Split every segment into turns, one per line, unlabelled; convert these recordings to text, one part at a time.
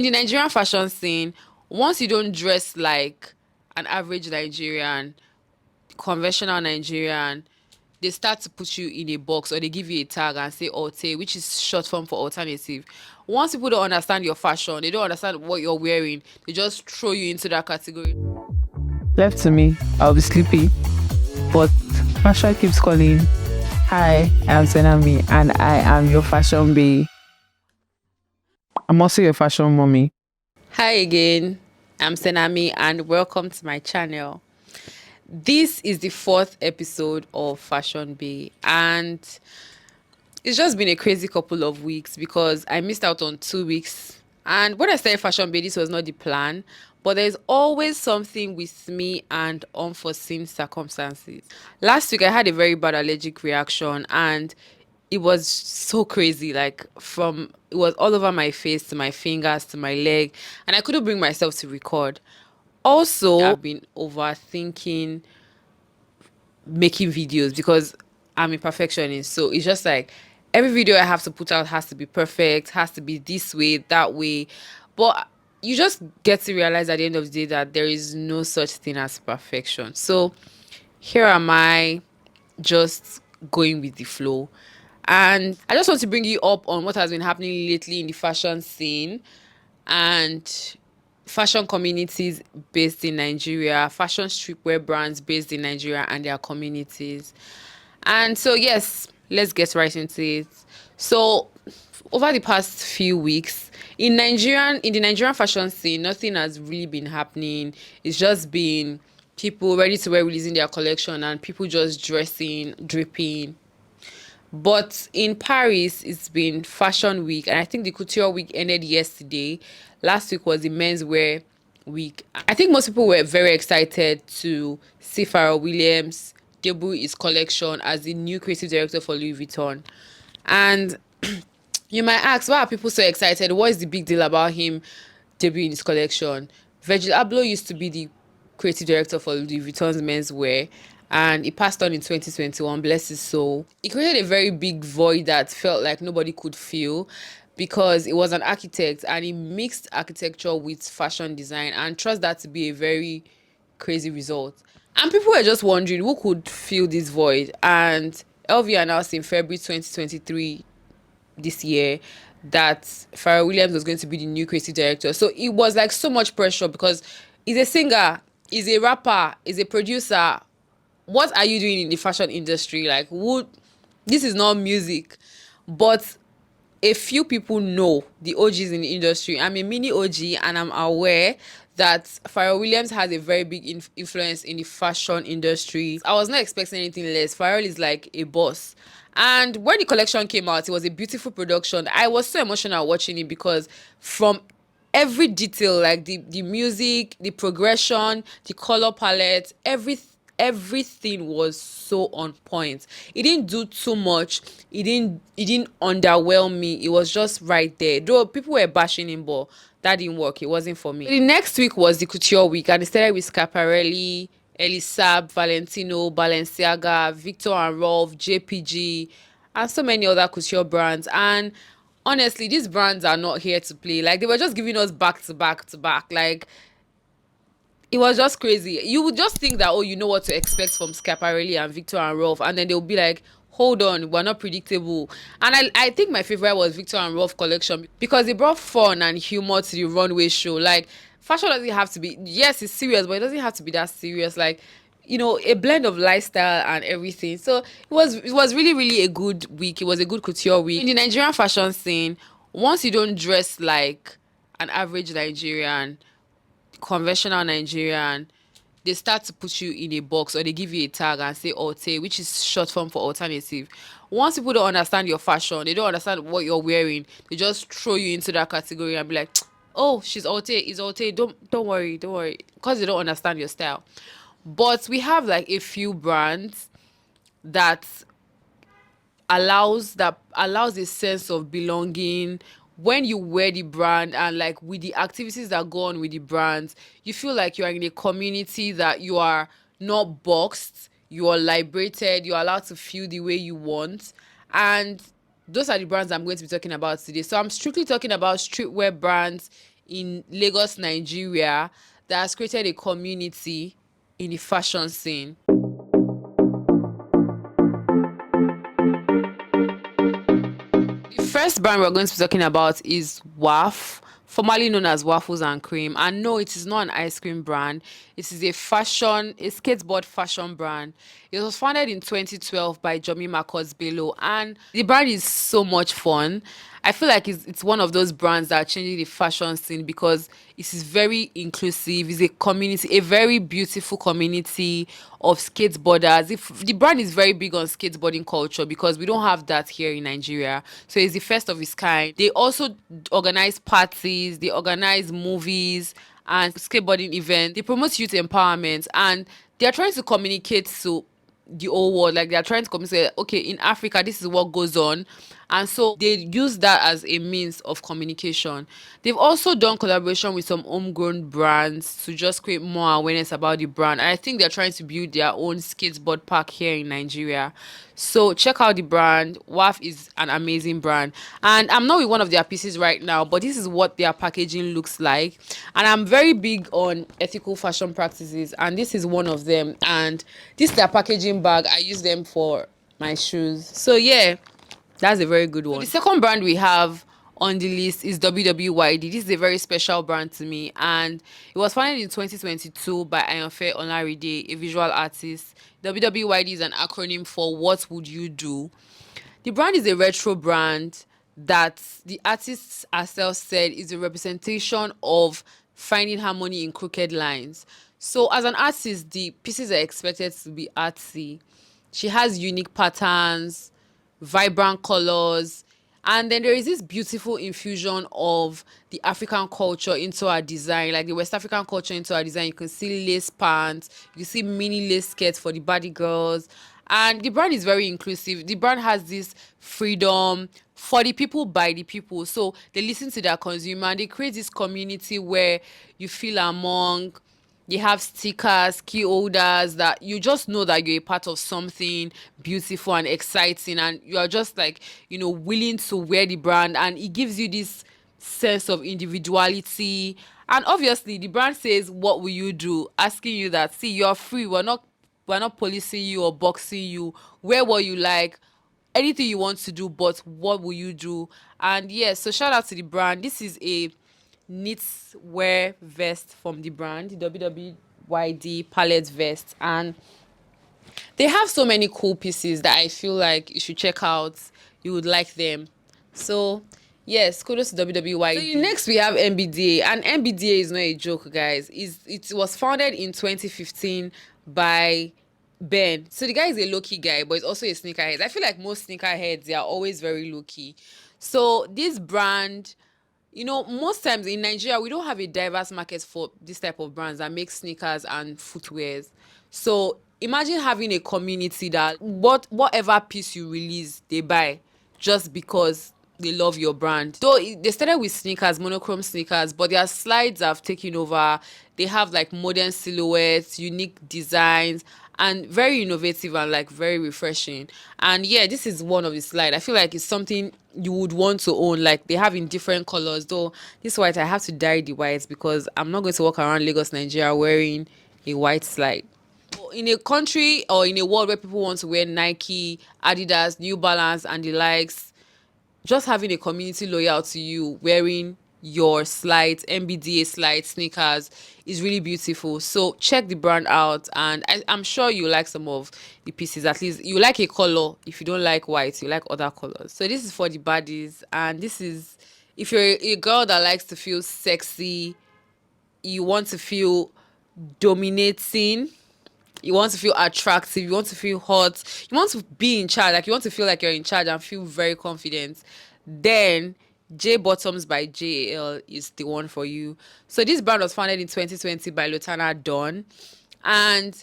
In the Nigerian fashion scene, once you don't dress like an average Nigerian, conventional Nigerian, they start to put you in a box or they give you a tag and say Alte, which is short form for alternative. Once people don't understand your fashion, they don't understand what you're wearing, they just throw you into that category.
Left to me, I'll be sleepy. But fashion keeps calling. Hi, I'm Senami, and I am your fashion bee. I'm also your fashion mommy.
Hi again, I'm Senami and welcome to my channel. This is the fourth episode of Fashion Bay, and it's just been a crazy couple of weeks because I missed out on 2 weeks. And when I started Fashion Bay, this was not the plan, but there's always something with me and unforeseen circumstances. Last week, I had a very bad allergic reaction, and it was so crazy. Like, from it was all over my face to my fingers to my leg, and I couldn't bring myself to record. Also, I've been overthinking making videos because I'm a perfectionist. So it's just like every video I have to put out has to be perfect, has to be this way, that way. But you just get to realize at the end of the day that there is no such thing as perfection. So here am I, just going with the flow. And I just want to bring you up on what has been happening lately in the fashion scene and fashion communities based in Nigeria, fashion streetwear brands based in Nigeria and their communities. And so, yes, let's get right into it. So, over the past few weeks, in the Nigerian fashion scene, nothing has really been happening. It's just been people ready to wear releasing their collection and people just dressing, dripping. But in Paris, it's been Fashion Week, and I think the Couture Week ended yesterday. Last week was the Menswear Week. I think most people were very excited to see Pharrell Williams debut his collection as the new creative director for Louis Vuitton. And you might ask, why are people so excited? What is the big deal about him debuting his collection? Virgil Abloh used to be the creative director for Louis Vuitton's menswear, and he passed on in 2021. Bless his soul. He created a very big void that felt like nobody could fill because he was an architect and he mixed architecture with fashion design, and trust that to be a very crazy result. And people were just wondering who could fill this void. And LV announced in February 2023 this year that Pharrell Williams was going to be the new creative director. So it was like so much pressure because he's a singer, he's a rapper, he's a producer. What are you doing in the fashion industry? Like, who? This is not music. But a few people know the OGs in the industry. I'm a mini OG and I'm aware that Pharrell Williams has a very big influence in the fashion industry. I was not expecting anything less. Pharrell is like a boss. And when the collection came out, it was a beautiful production. I was so emotional watching it because from every detail, like the music, the progression, the color palette, everything was so on point. It didn't do too much. It didn't underwhelm me. It was just right there. Though people were bashing him, but that didn't work. It wasn't for me. The next week was the couture week, and it started with Schiaparelli, Elisab, Valentino, Balenciaga, Victor and Rolf, JPG, and so many other couture brands. And honestly, these brands are not here to play. Like, they were just giving us back to back to back. Like, it was just crazy. You would just think that, oh, you know what to expect from Schiaparelli and Victor and Rolf, and then they'll be like, hold on, we're not predictable. And I think my favorite was Victor and Rolf collection because they brought fun and humor to the runway show. Like, fashion doesn't have to be, yes, it's serious, but it doesn't have to be that serious. Like, a blend of lifestyle and everything. So it was really, really a good week. It was a good couture week. In the Nigerian fashion scene, once you don't dress like an average Nigerian, conventional Nigerian, they start to put you in a box or they give you a tag and say Alte, which is short form for alternative. Once people don't understand your fashion, they don't understand what you're wearing, they just throw you into that category and be like, oh, she's Alte, is Alte. Don't worry, don't worry. Because they don't understand your style. But we have like a few brands that allows a sense of belonging when you wear the brand, and like with the activities that go on with the brands, you feel like you are in a community, that you are not boxed, you are liberated, you're allowed to feel the way you want. And those are the brands I'm going to be talking about today. So I'm strictly talking about streetwear brands in Lagos, Nigeria, that has created a community in the fashion scene. The first brand we're going to be talking about is WAF, formerly known as Waffles and Cream. And no, it is not an ice cream brand. It is a skateboard fashion brand. It was founded in 2012 by Jomi Marcus Bello, and the brand is so much fun. I feel like it's one of those brands that are changing the fashion scene because it is very inclusive. It's a community, a very beautiful community of skateboarders. If the brand is very big on skateboarding culture because we don't have that here in Nigeria, so it's the first of its kind. They also organize parties, they organize movies and skateboarding events. They promote youth empowerment, and they are trying to communicate to the whole world. Like, they're trying to communicate, okay, in Africa this is what goes on, and so they use that as a means of communication. They've also done collaboration with some homegrown brands to just create more awareness about the brand, and I think they're trying to build their own skateboard park here in Nigeria. So check out the brand. WAF is an amazing brand, and I'm not with one of their pieces right now, but this is what their packaging looks like. And I'm very big on ethical fashion practices, and this is one of them. And this is their packaging bag. I use them for my shoes. So yeah, that's a very good one. So the second brand we have on the list is WWYD. This is a very special brand to me, and it was founded in 2022 by Ayanfe Olaride, a visual artist. WWYD is an acronym for What Would You Do? The brand is a retro brand that the artist herself said is a representation of finding harmony in crooked lines. So as an artist, the pieces are expected to be artsy. She has unique patterns, vibrant colors, and then there is this beautiful infusion of the African culture into our design, like the West African culture into our design. You can see lace pants, you see mini lace skirts for the body girls, and the brand is very inclusive. The brand has this freedom for the people, by the people. So they listen to their consumer, and they create this community where you feel among. They have stickers, key holders, that you just know that you're a part of something beautiful and exciting, and you are just like, willing to wear the brand, and it gives you this sense of individuality. And obviously the brand says, what will you do? Asking you that, see, you're free. We're not policing you or boxing you. Wear what you like, anything you want to do, but what will you do? And yes, so shout out to the brand. This is a knitwear vest from the brand, the WWYD palette vest, and they have so many cool pieces that I feel like you should check out. You would like them. So yes, kudos to WWYD. So next we have MBDA, and MBDA is not a joke, guys. It was founded in 2015 by Ben. So the guy is a low-key guy, but he's also a sneakerhead. I feel like most sneakerheads, they are always very low-key. So this brand, most times in Nigeria, we don't have a diverse market for this type of brands that make sneakers and footwears. So imagine having a community that whatever piece you release, they buy just because they love your brand. So they started with sneakers, monochrome sneakers, but their slides have taken over. They have like modern silhouettes, unique designs, and very innovative and like very refreshing. And yeah, this is one of the slides. I feel like it's something you would want to own. Like, they have in different colors, though this white, I have to dye the white because I'm not going to walk around Lagos, Nigeria wearing a white slide. In a country or in a world where people want to wear Nike, Adidas, New Balance and the likes, just having a community loyal to you wearing your slides, MBDA slide sneakers, is really beautiful. So check the brand out, and I'm sure you like some of the pieces. At least you like a color. If you don't like white, you like other colors. So this is for the baddies, and this is if you're a girl that likes to feel sexy, you want to feel dominating, you want to feel attractive, you want to feel hot, you want to be in charge, like you want to feel like you're in charge and feel very confident, then J Bottoms by JAL is the one for you. So this brand was founded in 2020 by Lotana Dawn, and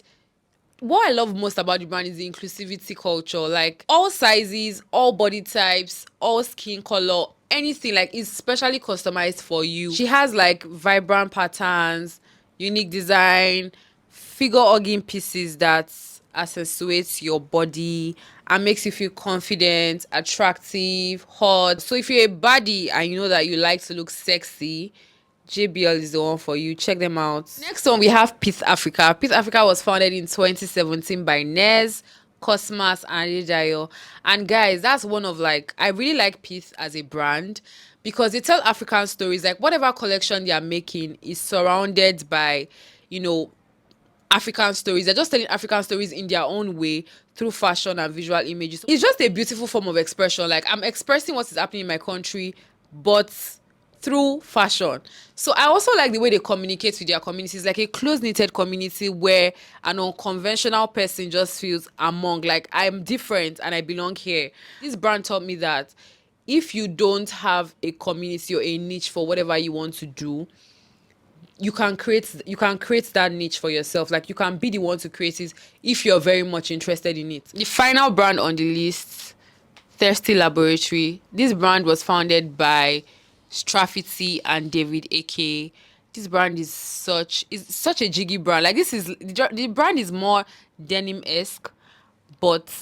what I love most about the brand is the inclusivity culture. Like, all sizes, all body types, all skin color, anything, like, is specially customized for you. She has like vibrant patterns, unique design, figure hugging pieces that accentuates your body and makes you feel confident, attractive, hot. So if you're a baddie and you know that you like to look sexy, JBL is the one for you. Check them out. Next one, we have Peace Africa. Peace Africa was founded in 2017 by Nez, Cosmas, and Adedayo. And guys, that's one of like, I really like Peace as a brand because they tell African stories. Like whatever collection they are making is surrounded by, you know, African stories. They're just telling African stories in their own way through fashion and visual images. It's just a beautiful form of expression. Like I'm expressing what is happening in my country, but through fashion. So I also like the way they communicate with their communities, like a close-knitted community where an unconventional person just feels among, like I'm different and I belong here. This brand taught me that if you don't have a community or a niche for whatever you want to do, you can create that niche for yourself. Like you can be the one to create it if you're very much interested in it. The final brand on the list, Thirsty Laboratory. This brand was founded by Straffiti and David AK. This brand is such a jiggy brand. Like this is the brand is more denim-esque, but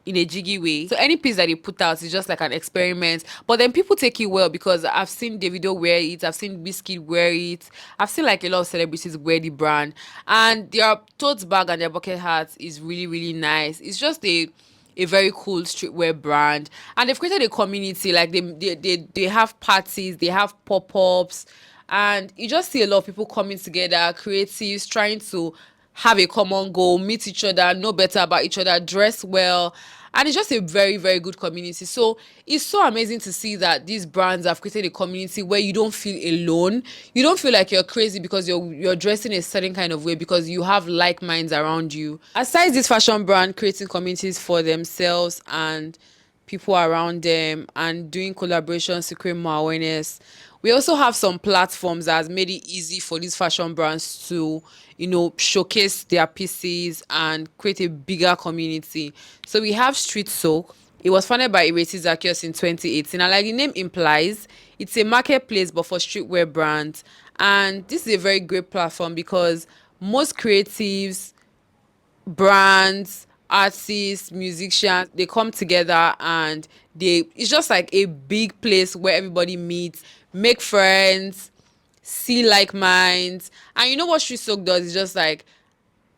in a jiggy way. So any piece that they put out is just like an experiment. But then people take it well because I've seen Davido wear it, I've seen Biscuit wear it, I've seen like a lot of celebrities wear the brand. And their tote bag and their bucket hats is really, really nice. It's just a very cool streetwear brand. And they've created a community. Like they have parties, they have pop-ups, and you just see a lot of people coming together, creatives trying to have a common goal, meet each other, know better about each other, dress well. And it's just a very, very good community. So it's so amazing to see that these brands have created a community where you don't feel alone. You don't feel like you're crazy because you're dressing a certain kind of way, because you have like minds around you. Aside this fashion brand creating communities for themselves and people around them and doing collaborations to create more awareness, we also have some platforms that has made it easy for these fashion brands to, you know, showcase their pieces and create a bigger community. So we have Street Soak. It was founded by Ireti Zacchaeus in 2018. And like the name implies, it's a marketplace but for streetwear brands. And this is a very great platform because most creatives, brands, artists, musicians, they come together and it's just like a big place where everybody meets, make friends, see like minds. And you know what Street Soak does? It's just like,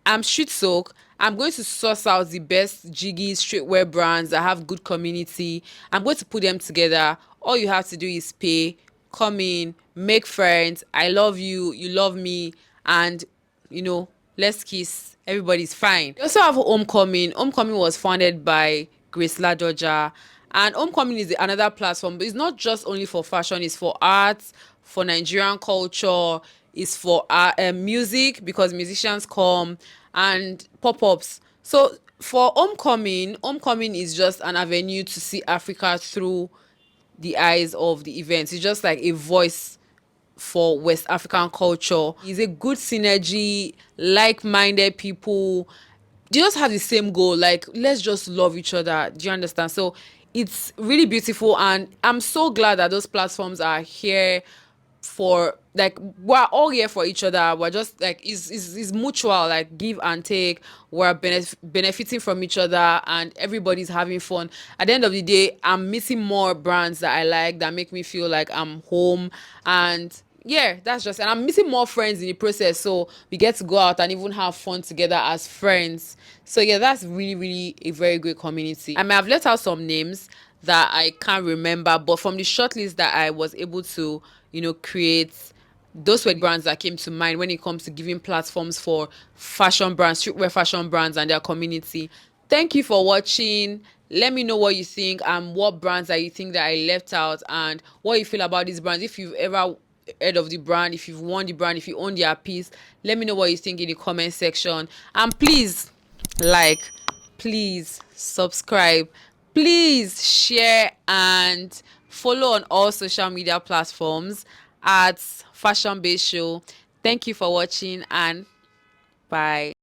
I'm Street Soak, I'm going to source out the best jiggy streetwear brands that have good community. I'm going to put them together. All you have to do is pay, come in, make friends. I love you, you love me, and you know, let's kiss. Everybody's fine. We also have Homecoming. Homecoming was founded by Grace Ladoja. And Homecoming is another platform, but it's not just only for fashion, it's for arts, for Nigerian culture, it's for music, because musicians come, and pop-ups. So for Homecoming is just an avenue to see Africa through the eyes of the events. It's just like a voice for West African culture. It's a good synergy, like-minded people. They just have the same goal, like let's just love each other. Do you understand? So it's really beautiful, and I'm so glad that those platforms are here for, like, we're all here for each other. We're just like, it's mutual, like give and take. We're benefiting from each other and everybody's having fun. At the end of the day, I'm missing more brands that I like, that make me feel like I'm home. And yeah, that's just, and I'm missing more friends in the process, so we get to go out and even have fun together as friends. So yeah, that's really, really a very great community. I may have left out some names that I can't remember, but from the shortlist that I was able to, you know, create, those were brands that came to mind when it comes to giving platforms for fashion brands, streetwear fashion brands and their community. Thank you for watching. Let me know what you think and what brands that you think that I left out, and what you feel about these brands. If you've ever heard of the brand, if you've worn the brand, if you own their piece, let me know what you think in the comment section. And please like, please subscribe, please share, and follow on all social media platforms at Fashion Base Show. Thank you for watching, and bye.